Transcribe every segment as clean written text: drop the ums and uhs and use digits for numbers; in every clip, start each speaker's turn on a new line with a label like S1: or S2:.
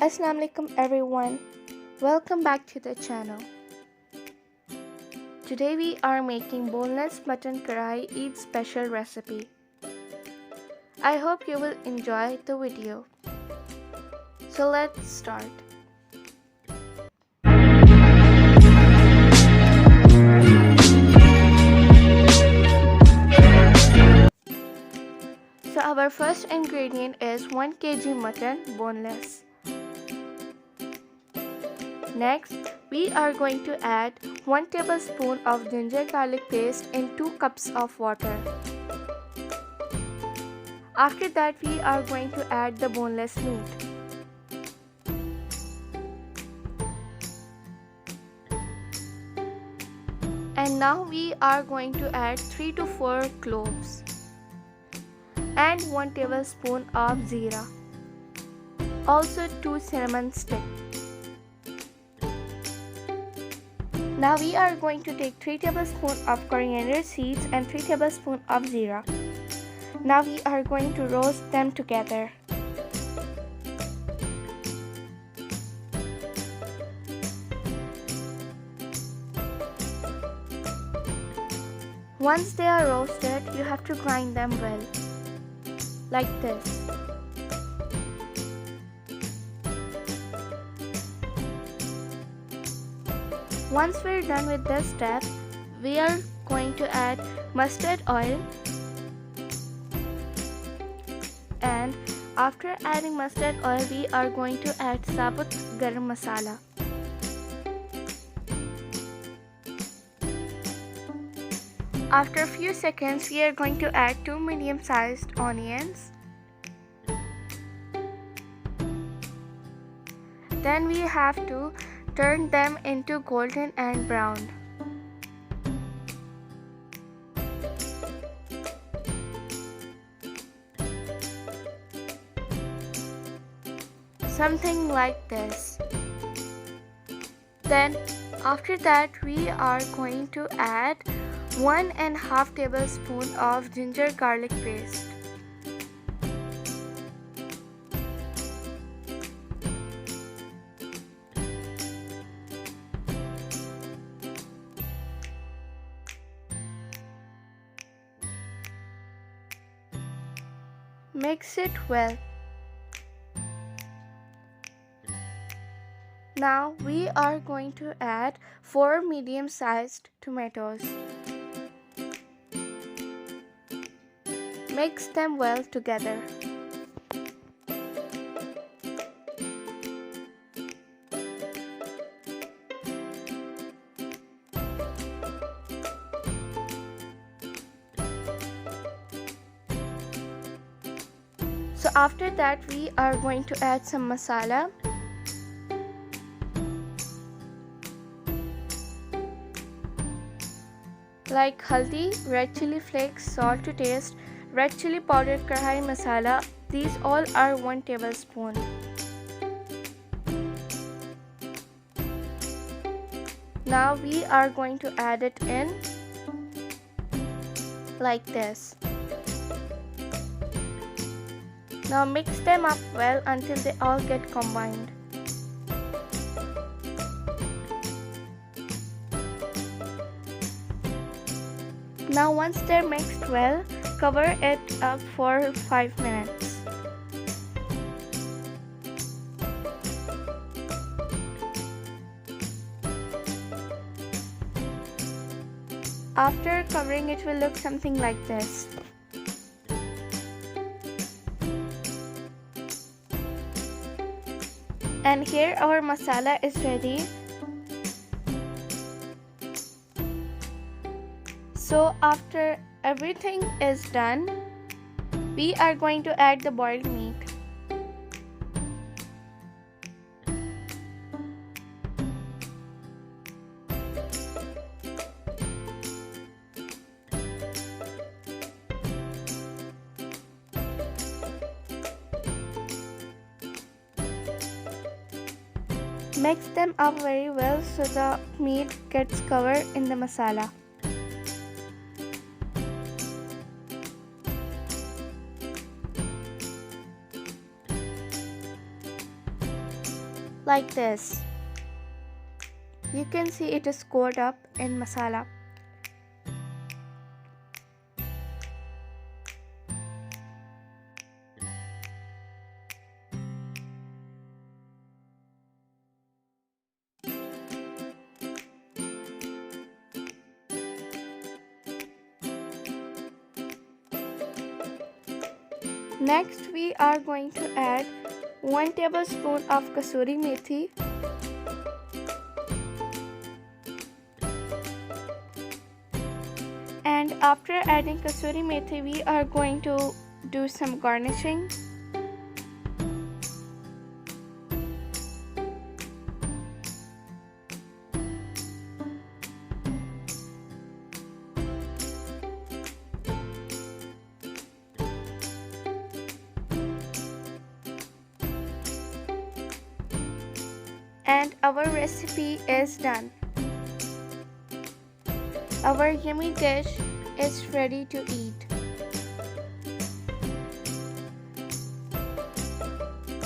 S1: Assalamu alaikum everyone. Welcome back to the channel. Today we are making boneless mutton karahi Eid special recipe. I hope you will enjoy the video. So let's start. So our first ingredient is 1 kg mutton boneless. Next, we are going to add 1 tablespoon of ginger garlic paste in 2 cups of water. After that, we are going to add the boneless meat. And now we are going to add 3 to 4 cloves and 1 tablespoon of jeera. Also 2 cinnamon sticks. Now we are going to take 3 tablespoons of coriander seeds and 3 tablespoons of jeera. Now we are going to roast them together. Once they are roasted, you have to grind them well, like this. Once we're done with this step, we are going to add mustard oil, and after adding mustard oil, we are going to add saute garam masala. After a few seconds, we are going to add 2 medium-sized onions. Then we have to turn them into golden and brown. Something like this. Then after that, we are going to add 1.5 tablespoon of ginger garlic paste. Mix it well. Now we are going to add 4 medium-sized tomatoes. Mix them well together. So after that, we are going to add some masala. Like haldi, red chili flakes, salt to taste, red chili powder, Karahi masala. These all are 1 tablespoon. Now we are going to add it in like this. Now mix them up well until they all get combined. Now once they're mixed well, cover it up for 5 minutes. After covering, it will look something like this. And here our masala is ready. So after everything is done, we are going to add the boiled meat. Mix them up very well so the meat gets covered in the masala. like this. You can see it is coated up in masala. Next, we are going to add 1 tablespoon of kasuri meethi, and after adding kasuri meethi, we are going to do some garnishing. And our recipe is done. Our yummy dish is ready to eat.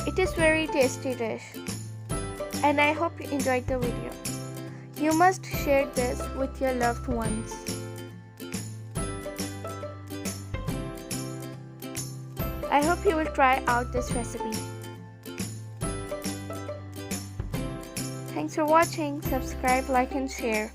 S1: It is very tasty dish, and I hope you enjoyed the video. You must share this with your loved ones. I hope you will try out this recipe. Thanks for watching. Subscribe, like, and share.